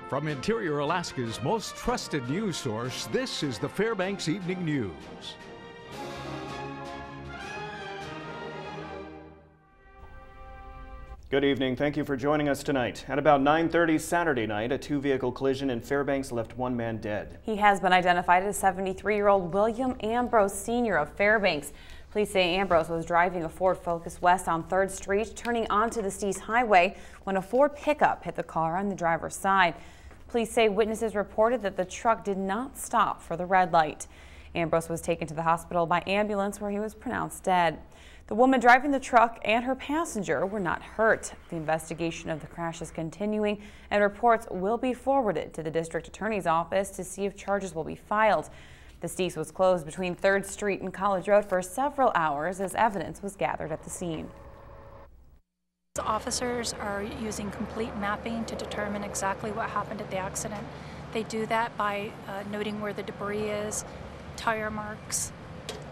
From Interior Alaska's most trusted news source, this is the Fbx Evening News. Good evening. Thank you for joining us tonight. At about 9:30 Saturday night, a two-vehicle collision in Fairbanks left one man dead. He has been identified as 73-year-old William Ambrose Sr. of Fairbanks. Police say Ambrose was driving a Ford Focus West on 3rd Street, turning onto the Stees Highway when a Ford pickup hit the car on the driver's side. Police say witnesses reported that the truck did not stop for the red light. Ambrose was taken to the hospital by ambulance where he was pronounced dead. The woman driving the truck and her passenger were not hurt. The investigation of the crash is continuing and reports will be forwarded to the district attorney's office to see if charges will be filed. The Stees was closed between 3rd Street and College Road for several hours as evidence was gathered at the scene. Officers are using complete mapping to determine exactly what happened at the accident. They do that by noting where the debris is, tire marks,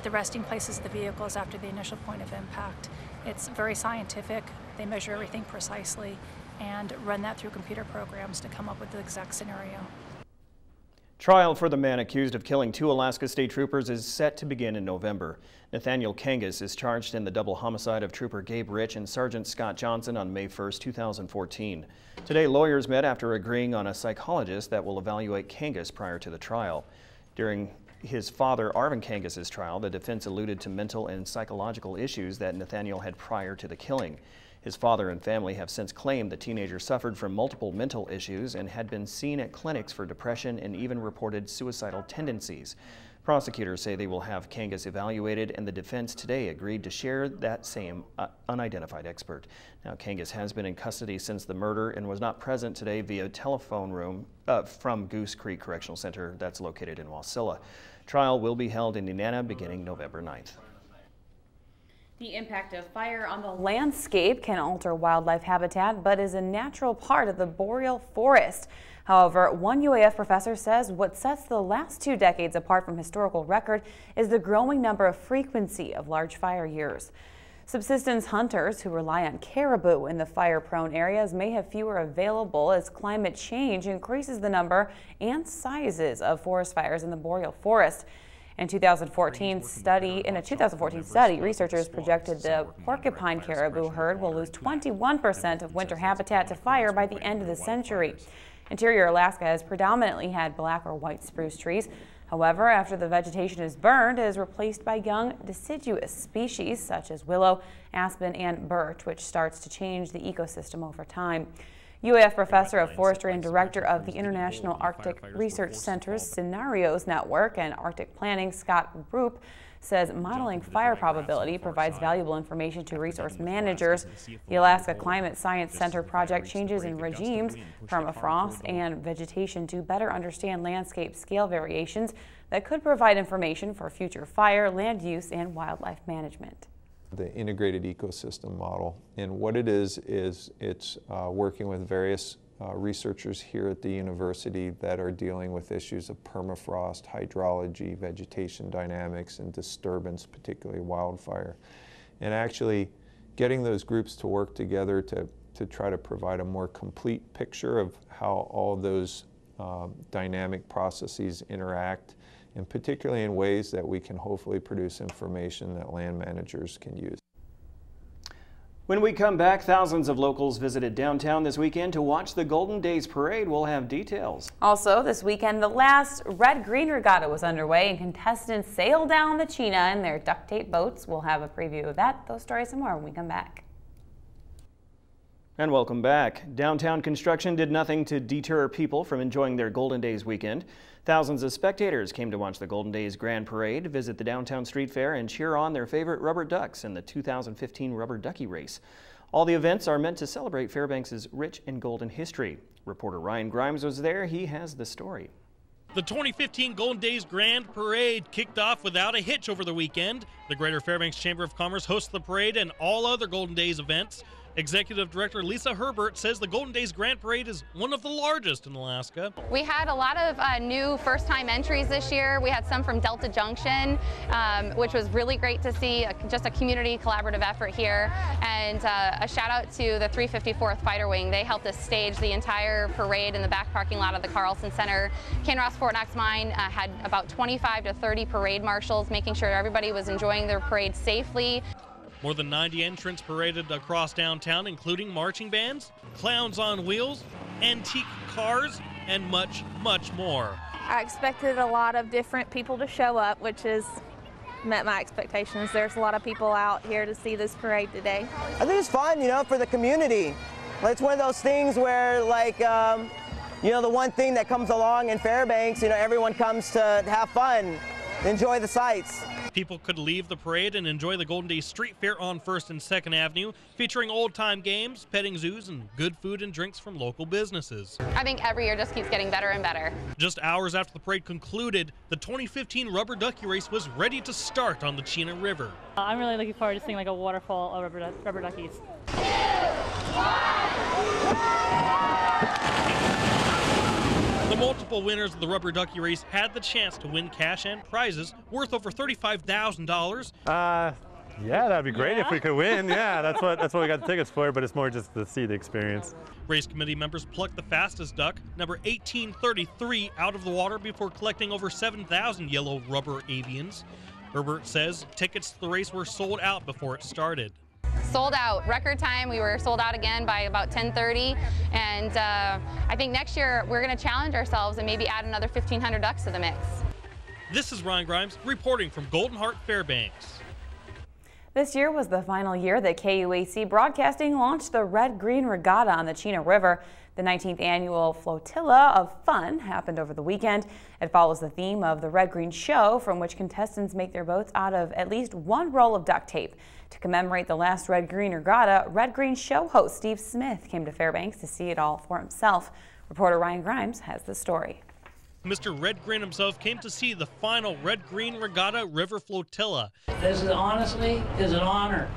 the resting places of the vehicles after the initial point of impact. It's very scientific. They measure everything precisely and run that through computer programs to come up with the exact scenario. Trial for the man accused of killing 2 Alaska State Troopers is set to begin in November. Nathaniel Kangas is charged in the double homicide of Trooper Gabe Rich and Sergeant Scott Johnson on May 1, 2014. Today, lawyers met after agreeing on a psychologist that will evaluate Kangas prior to the trial. During his father, Arvin Kangas' trial, the defense alluded to mental and psychological issues that Nathaniel had prior to the killing. His father and family have since claimed the teenager suffered from multiple mental issues and had been seen at clinics for depression and even reported suicidal tendencies. Prosecutors say they will have Kangas evaluated, and the defense today agreed to share that same unidentified expert. Now, Kangas has been in custody since the murder and was not present today via telephone room from Goose Creek Correctional Center that's located in Wasilla. Trial will be held in Nenana beginning November 9th. The impact of fire on the landscape can alter wildlife habitat, but is a natural part of the boreal forest. However, one UAF professor says what sets the last 2 decades apart from historical record is the growing number of frequency of large fire years. Subsistence hunters who rely on caribou in the fire-prone areas may have fewer available as climate change increases the number and sizes of forest fires in the boreal forest. In a 2014 study, researchers projected the porcupine caribou herd will lose 21% of winter habitat to fire by the end of the century. Interior Alaska has predominantly had black or white spruce trees. However, after the vegetation is burned, it is replaced by young deciduous species such as willow, aspen, and birch, which starts to change the ecosystem over time. UAF professor of forestry and director of the International Arctic Research Center's Scenarios Network and Arctic Planning, Scott Roop, says modeling fire probability provides valuable information to resource managers. The Alaska Climate Science Center project changes in regimes, permafrost, and vegetation to better understand landscape scale variations that could provide information for future fire, land use, and wildlife management. The integrated ecosystem model, and what it is it's working with various researchers here at the university that are dealing with issues of permafrost, hydrology, vegetation dynamics, and disturbance, particularly wildfire, and actually getting those groups to work together to try to provide a more complete picture of how all those dynamic processes interact, and particularly in ways that we can hopefully produce information that land managers can use. When we come back, thousands of locals visited downtown this weekend to watch the Golden Days Parade. We'll have details. Also this weekend, the last Red-Green Regatta was underway and contestants sailed down the Chena in their duct tape boats. We'll have a preview of that, those stories and more when we come back. And welcome back. Downtown construction did nothing to deter people from enjoying their Golden Days weekend. Thousands of spectators came to watch the Golden Days Grand Parade, visit the downtown street fair, and cheer on their favorite rubber ducks in the 2015 Rubber Ducky Race. All the events are meant to celebrate Fairbanks' rich and golden history. Reporter Ryan Grimes was there. He has the story. The 2015 Golden Days Grand Parade kicked off without a hitch over the weekend. The Greater Fairbanks Chamber of Commerce hosts the parade and all other Golden Days events. Executive Director Lisa Herbert says the Golden Days Grand Parade is one of the largest in Alaska. We had a lot of new first-time entries this year. We had some from Delta Junction, which was really great to see, just a community collaborative effort here. And a shout out to the 354th Fighter Wing. They helped us stage the entire parade in the back parking lot of the Carlson Center. Kinross Fort Knox Mine had about 25 to 30 parade marshals, making sure everybody was enjoying their parade safely. More than 90 entrants paraded across downtown, including marching bands, clowns on wheels, antique cars, and much, much more. I expected a lot of different people to show up, which has met my expectations. There's a lot of people out here to see this parade today. I think it's fun, you know, for the community. It's one of those things where, like, you know, the one thing that comes along in Fairbanks, you know, everyone comes to have fun, enjoy the sights. People could leave the parade and enjoy the Golden Days Street Fair on 1st and 2nd Avenue, featuring old-time games, petting zoos, and good food and drinks from local businesses. I think every year just keeps getting better and better. Just hours after the parade concluded, the 2015 Rubber Ducky Race was ready to start on the Chena River. I'm really looking forward to seeing like a waterfall of rubber duckies. The multiple winners of the Rubber Ducky Race had the chance to win cash and prizes worth over $35,000. Yeah, that'd be great if we could win. Yeah, that's what we got the tickets for, but it's more just to see the experience. Race committee members plucked the fastest duck, number 1833, out of the water before collecting over 7,000 yellow rubber avians. Herbert says tickets to the race were sold out before it started. Sold out, record time. We were sold out again by about 10:30, and I think next year we're going to challenge ourselves and maybe add another 1,500 ducks to the mix. This is Ryan Grimes reporting from Golden Heart Fairbanks. This year was the final year that KUAC Broadcasting launched the Red Green Regatta on the Chena River. The 19th annual flotilla of fun happened over the weekend. It follows the theme of the Red Green Show, from which contestants make their boats out of at least one roll of duct tape. To commemorate the last Red Green Regatta, Red Green Show host Steve Smith came to Fairbanks to see it all for himself. Reporter Ryan Grimes has the story. Mr. Red Green himself came to see the final Red Green Regatta River Flotilla. This is honestly an honor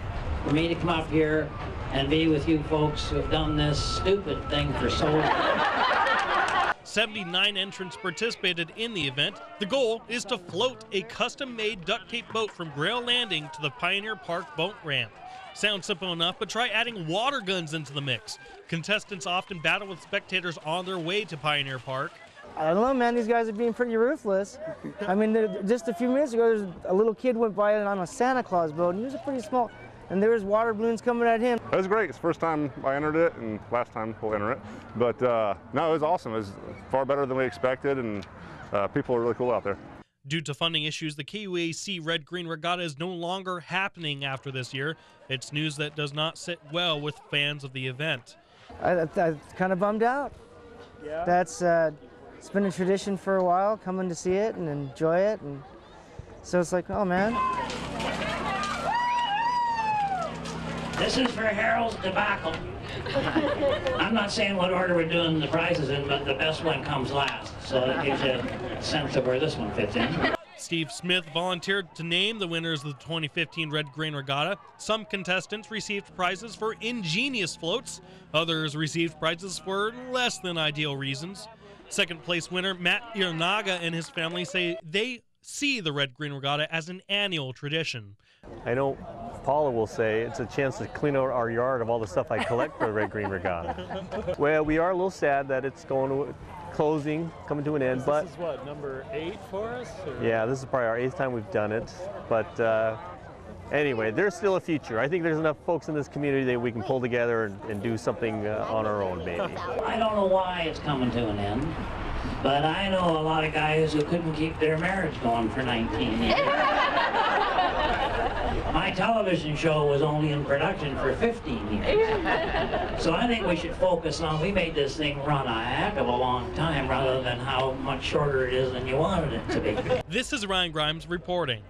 for me to come up here and be with you folks who have done this stupid thing for so long. 79 entrants participated in the event. The goal is to float a custom-made duct tape boat from Grail Landing to the Pioneer Park boat ramp. Sounds simple enough, but try adding water guns into the mix. Contestants often battle with spectators on their way to Pioneer Park. I don't know, man, these guys are being pretty ruthless. I mean, just a few minutes ago, a little kid went by on a Santa Claus boat, and he was a pretty small, and there was water balloons coming at him. It was great. It's the first time I entered it, and last time we'll enter it. But no, it was awesome. It was far better than we expected, and people are really cool out there. Due to funding issues, the KUAC Red Green Regatta is no longer happening after this year. It's news that does not sit well with fans of the event. I'm kind of bummed out. Yeah. That's it's been a tradition for a while, coming to see it and enjoy it, and so it's like, oh man. This is for Harold's Tobacco. I'm not saying what order we're doing the prizes in, but the best one comes last, so it gives you a sense of where this one fits in. Steve Smith volunteered to name the winners of the 2015 Red Green Regatta. Some contestants received prizes for ingenious floats. Others received prizes for less than ideal reasons. Second place winner Matt Irnaga and his family say they see the Red Green Regatta as an annual tradition. I know Paula will say it's a chance to clean out our yard of all the stuff I collect for the Red Green Regatta. Well, we are a little sad that it's going to closing, coming to an end. But this is what, number 8 for us? Or? Yeah, this is probably our 8th time we've done it. But anyway, there's still a future. I think there's enough folks in this community that we can pull together and do something on our own, maybe. I don't know why it's coming to an end, but I know a lot of guys who couldn't keep their marriage going for 19 years. My television show was only in production for 15 years. So I think we should focus on, we made this thing run a heck of a long time rather than how much shorter it is than you wanted it to be. This is Ryan Grimes reporting.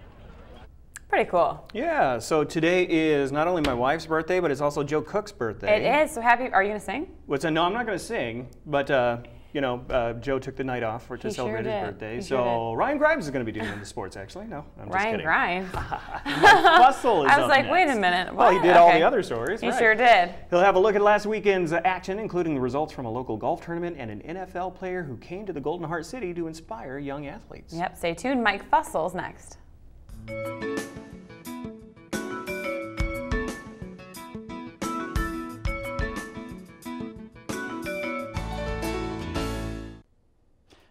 Pretty cool. Yeah, so today is not only my wife's birthday, but it's also Joe Cook's birthday. It is, so happy. Are you going to sing? No, I'm not going to sing, but you know, Joe took the night off to celebrate his birthday. So Ryan Grimes is going to be doing the sports, actually. No, I'm just kidding. Ryan Grimes. Fussell is I was like, next. wait a minute. What? Well, he did all the other stories. He sure did. He'll have a look at last weekend's action, including the results from a local golf tournament and an NFL player who came to the Golden Heart City to inspire young athletes. Yep, stay tuned. Mike Fussell's next.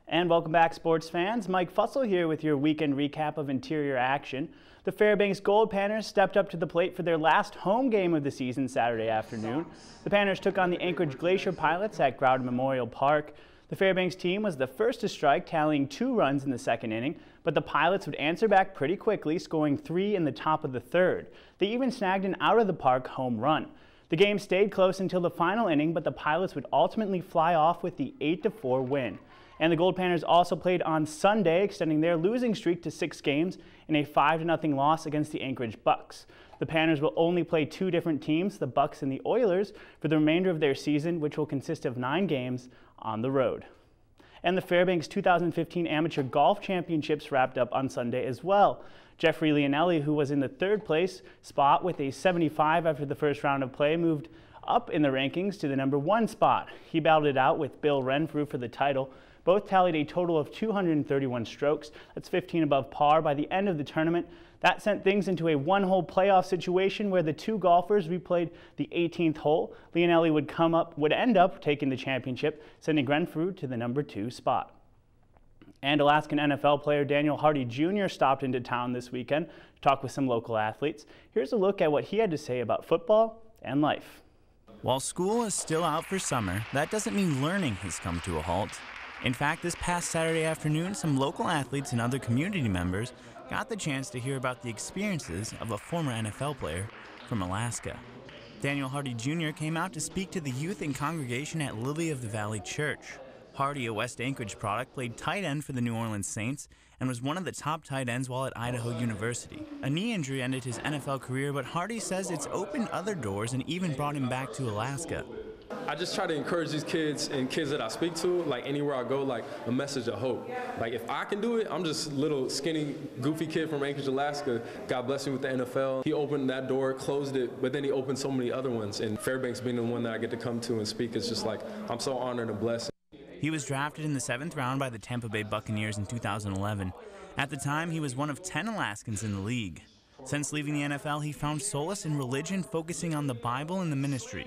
And welcome back, sports fans. Mike Fussell here with your weekend recap of interior action. The Fairbanks Gold Panners stepped up to the plate for their last home game of the season Saturday afternoon. The Panners took on the Anchorage Glacier Pilots at Groud Memorial Park. The Fairbanks team was the first to strike, tallying 2 runs in the second inning, but the Pilots would answer back pretty quickly, scoring 3 in the top of the third. They even snagged an out-of-the-park home run. The game stayed close until the final inning, but the Pilots would ultimately fly off with the 8-4 win. And the Gold Panners also played on Sunday, extending their losing streak to 6 games in a 5-0 loss against the Anchorage Bucks. The Panners will only play 2 different teams, the Bucks and the Oilers, for the remainder of their season, which will consist of 9 games on the road. And the Fairbanks 2015 Amateur Golf Championships wrapped up on Sunday as well. Jeffrey Leonelli, who was in the 3rd place spot with a 75 after the first round of play, moved up in the rankings to the number 1 spot. He battled it out with Bill Renfrew for the title. Both tallied a total of 231 strokes. That's 15 above par by the end of the tournament. That sent things into a 1-hole playoff situation where the 2 golfers replayed the 18th hole. Leonelli would end up taking the championship, sending Renfrew to the number 2 spot. And Alaskan NFL player Daniel Hardy Jr. stopped into town this weekend to talk with some local athletes. Here's a look at what he had to say about football and life. While school is still out for summer, that doesn't mean learning has come to a halt. In fact, this past Saturday afternoon, some local athletes and other community members got the chance to hear about the experiences of a former NFL player from Alaska. Daniel Hardy Jr. came out to speak to the youth and congregation at Lily of the Valley Church. Hardy, a West Anchorage product, played tight end for the New Orleans Saints and was one of the top tight ends while at Idaho University. A knee injury ended his NFL career, but Hardy says it's opened other doors and even brought him back to Alaska. I just try to encourage these kids and kids that I speak to, like anywhere I go, like a message of hope. Like if I can do it, I'm just a little skinny, goofy kid from Anchorage, Alaska. God bless me with the NFL. He opened that door, closed it, but then he opened so many other ones. And Fairbanks being the one that I get to come to and speak is just like, I'm so honored and blessed. He was drafted in the 7th round by the Tampa Bay Buccaneers in 2011. At the time, he was one of 10 Alaskans in the league. Since leaving the NFL, he found solace in religion, focusing on the Bible and the ministry.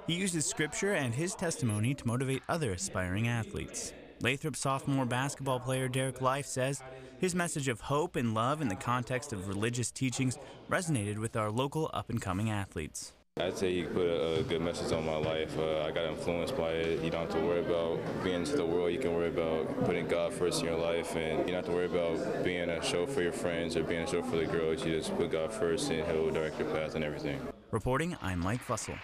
He uses scripture and his testimony to motivate other aspiring athletes. Lathrop sophomore basketball player Derek Life says his message of hope and love in the context of religious teachings resonated with our local up-and-coming athletes. I'd say you put a good message on my life. I got influenced by it. You don't have to worry about being into the world. You can worry about putting God first in your life, and you don't have to worry about being a show for your friends or being a show for the girls. You just put God first, and He'll direct your path and everything. Reporting, I'm Mike Fussell.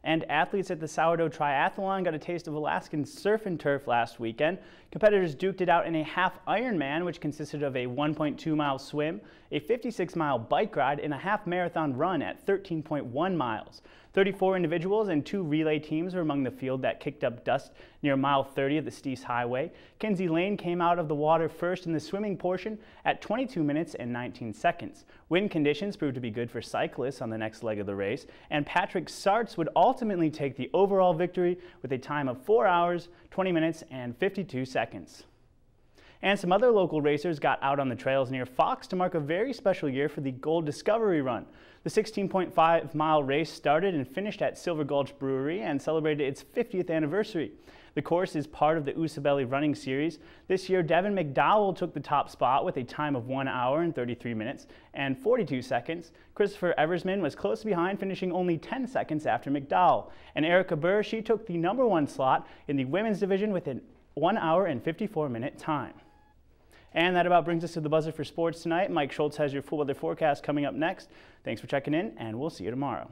And athletes at the Sourdough Triathlon got a taste of Alaskan surf and turf last weekend. Competitors duked it out in a half Ironman, which consisted of a 1.2-mile swim, a 56-mile bike ride, and a half marathon run at 13.1 miles. 34 individuals and 2 relay teams were among the field that kicked up dust near mile 30 of the Steese Highway. Kinsey Lane came out of the water first in the swimming portion at 22 minutes and 19 seconds. Wind conditions proved to be good for cyclists on the next leg of the race, and Patrick Sartz would ultimately take the overall victory with a time of 4 hours, 20 minutes, and 52 seconds. And some other local racers got out on the trails near Fox to mark a very special year for the Gold Discovery Run. The 16.5-mile race started and finished at Silver Gulch Brewery and celebrated its 50th anniversary. The course is part of the Usabelli Running Series. This year, Devin McDowell took the top spot with a time of 1 hour and 33 minutes and 42 seconds. Christopher Eversman was close behind, finishing only 10 seconds after McDowell. And Erica Burr, she took the number 1 slot in the women's division with a 1 hour and 54-minute time. And that about brings us to the buzzer for sports tonight. Mike Schultz has your full weather forecast coming up next. Thanks for checking in, and we'll see you tomorrow.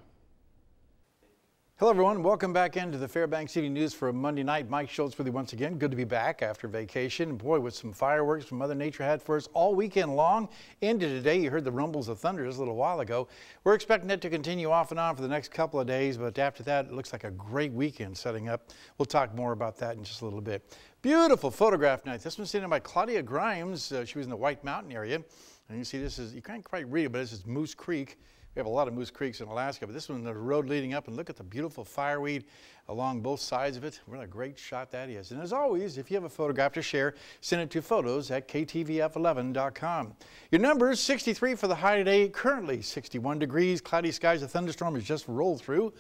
Hello everyone, welcome back into the Fbx Evening News for a Monday night. Mike Schultz with you once again. Good to be back after vacation. Boy, with some fireworks from Mother Nature had for us all weekend long. Into today, you heard the rumbles of thunder just a little while ago. We're expecting it to continue off and on for the next couple of days, but after that, it looks like a great weekend setting up. We'll talk more about that in just a little bit. Beautiful photograph night. This one's taken by Claudia Grimes. She was in the White Mountain area. And you see this is, you can't quite read it, but this is Moose Creek. We have a lot of moose creeks in Alaska, but this one's the road leading up, and look at the beautiful fireweed along both sides of it. What a great shot that is. And as always, if you have a photograph to share, send it to photos@ktvf11.com. Your number is 63 for the high today, currently 61 degrees, cloudy skies. A thunderstorm has just rolled through.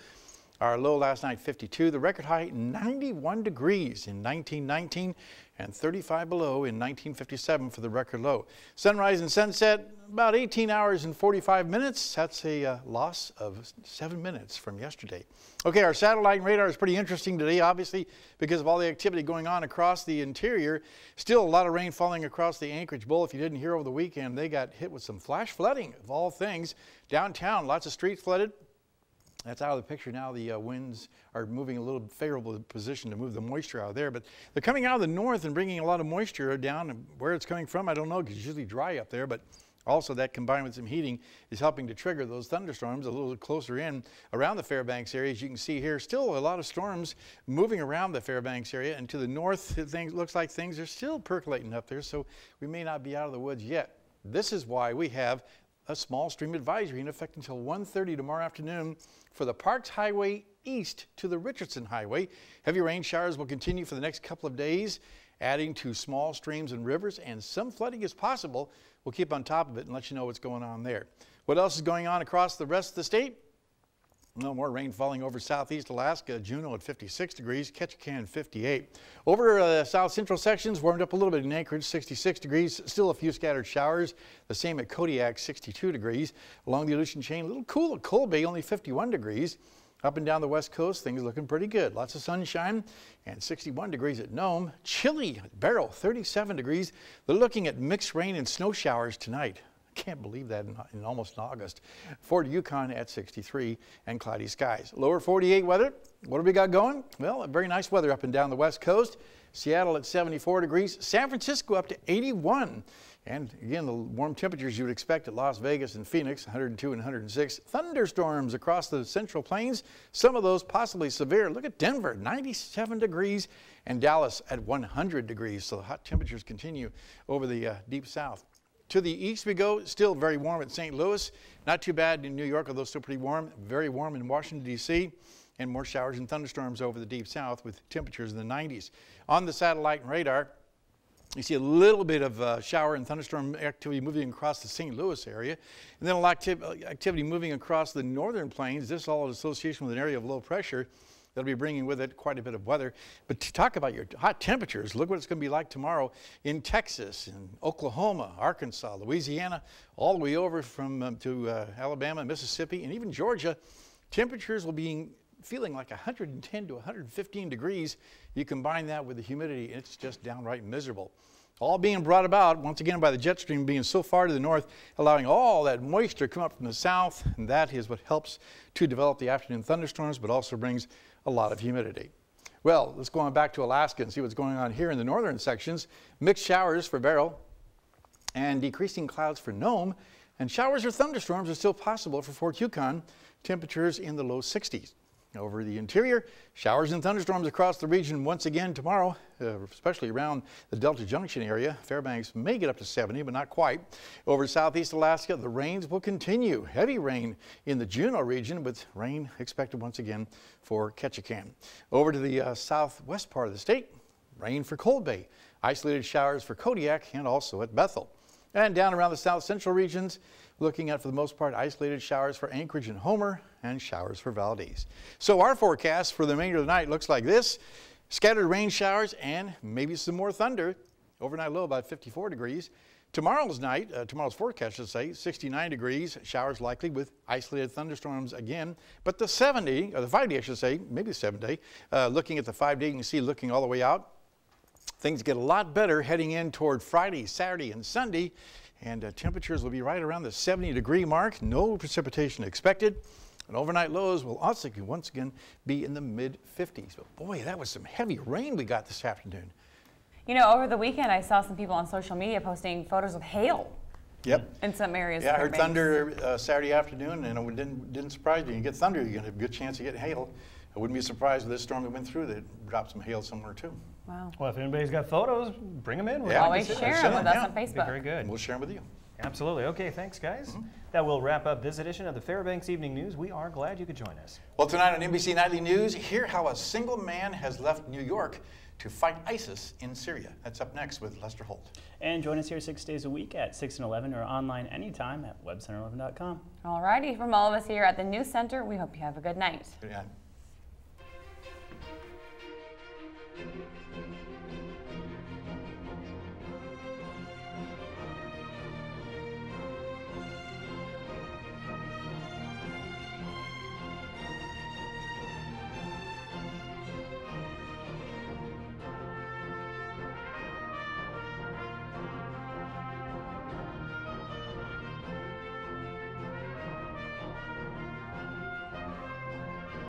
Our low last night, 52. The record high, 91 degrees in 1919 and 35 below in 1957 for the record low. Sunrise and sunset, about 18 hours and 45 minutes. That's a loss of 7 minutes from yesterday. Okay, our satellite and radar is pretty interesting today, obviously, because of all the activity going on across the interior. Still a lot of rain falling across the Anchorage Bowl. If you didn't hear over the weekend, they got hit with some flash flooding, of all things. Downtown, lots of streets flooded. That's out of the picture now. The winds are moving a little favorable position to move the moisture out of there, but they're coming out of the north and bringing a lot of moisture down. And where it's coming from, I don't know, because it's usually dry up there, but also that combined with some heating is helping to trigger those thunderstorms a little closer in around the Fairbanks area. As you can see here, still a lot of storms moving around the Fairbanks area, and to the north, things looks like things are still percolating up there, so we may not be out of the woods yet. This is why we have a small stream advisory in effect until 1:30 tomorrow afternoon for the Parks Highway east to the Richardson Highway. Heavy rain showers will continue for the next couple of days, adding to small streams and rivers, and some flooding is possible. We'll keep on top of it and let you know what's going on there. What else is going on across the rest of the state? No more rain falling over southeast Alaska. Juneau at 56 degrees, Ketchikan 58. Over south central sections warmed up a little bit in Anchorage, 66 degrees. Still a few scattered showers. The same at Kodiak, 62 degrees. Along the Aleutian chain, a little cool at Cold Bay, only 51 degrees. Up and down the west coast, things looking pretty good. Lots of sunshine and 61 degrees at Nome. Chilly at Barrow, 37 degrees. They're looking at mixed rain and snow showers tonight. Can't believe that in almost August. Fort Yukon at 63 and cloudy skies. Lower 48 weather. What do we got going? Well, very nice weather up and down the west coast. Seattle at 74 degrees. San Francisco up to 81. And again, the warm temperatures you would expect at Las Vegas and Phoenix, 102 and 106. Thunderstorms across the central plains. Some of those possibly severe. Look at Denver, 97 degrees, and Dallas at 100 degrees. So the hot temperatures continue over the deep south. To the east we go, still very warm at St. Louis. Not too bad in New York, although still pretty warm. Very warm in Washington, D.C. And more showers and thunderstorms over the deep south with temperatures in the 90s. On the satellite and radar, you see a little bit of shower and thunderstorm activity moving across the St. Louis area. And then a lot of activity moving across the northern plains. This all in association with an area of low pressure that'll be bringing with it quite a bit of weather. But to talk about your hot temperatures, look what it's going to be like tomorrow in Texas, in Oklahoma, Arkansas, Louisiana, all the way over from to Alabama, Mississippi, and even Georgia. Temperatures will be feeling like 110 to 115 degrees. You combine that with the humidity, it's just downright miserable. All being brought about, once again, by the jet stream being so far to the north, allowing all that moisture to come up from the south, and that is what helps to develop the afternoon thunderstorms, but also brings a lot of humidity. Well, let's go on back to Alaska and see what's going on here in the northern sections. Mixed showers for Barrow and decreasing clouds for Nome, and showers or thunderstorms are still possible for Fort Yukon. Temperatures in the low 60s. Over the interior, showers and thunderstorms across the region once again tomorrow, especially around the Delta Junction area. Fairbanks may get up to 70, but not quite. Over southeast Alaska, the rains will continue. Heavy rain in the Juneau region, with rain expected once again for Ketchikan. Over to the southwest part of the state, rain for Cold Bay. Isolated showers for Kodiak and also at Bethel. And down around the south central regions, looking at, for the most part, isolated showers for Anchorage and Homer, and showers for Valdez. So our forecast for the remainder of the night looks like this. Scattered rain showers and maybe some more thunder. Overnight low about 54 degrees. Tomorrow's forecast, should say, 69 degrees. Showers likely with isolated thunderstorms again. But the 70, or the 5-day, I should say, maybe the 7-day, looking at the 5-day, you can see looking all the way out. Things get a lot better heading in toward Friday, Saturday, and Sunday. And temperatures will be right around the 70-degree mark. No precipitation expected. And overnight lows will also once again be in the mid-50s. But boy, that was some heavy rain we got this afternoon. You know, over the weekend, I saw some people on social media posting photos of hail. Yep. In some areas. Yeah, I heard thunder Saturday afternoon, and it didn't surprise me. You get thunder, you're going to have a good chance of getting hail. I wouldn't be surprised if this storm that went through that dropped some hail somewhere too. Wow. Well, if anybody's got photos, bring them in. We'll always share them with us on Facebook. Very good. We'll share them with you. Absolutely. Okay, thanks, guys. That will wrap up this edition of the Fbx Evening News. We are glad you could join us. Well, tonight on NBC Nightly News, hear how a single man has left New York to fight ISIS in Syria. That's up next with Lester Holt. And join us here 6 days a week at 6 and 11 or online anytime at webcenter11.com. All righty, from all of us here at the News Center, we hope you have a good night. Good night.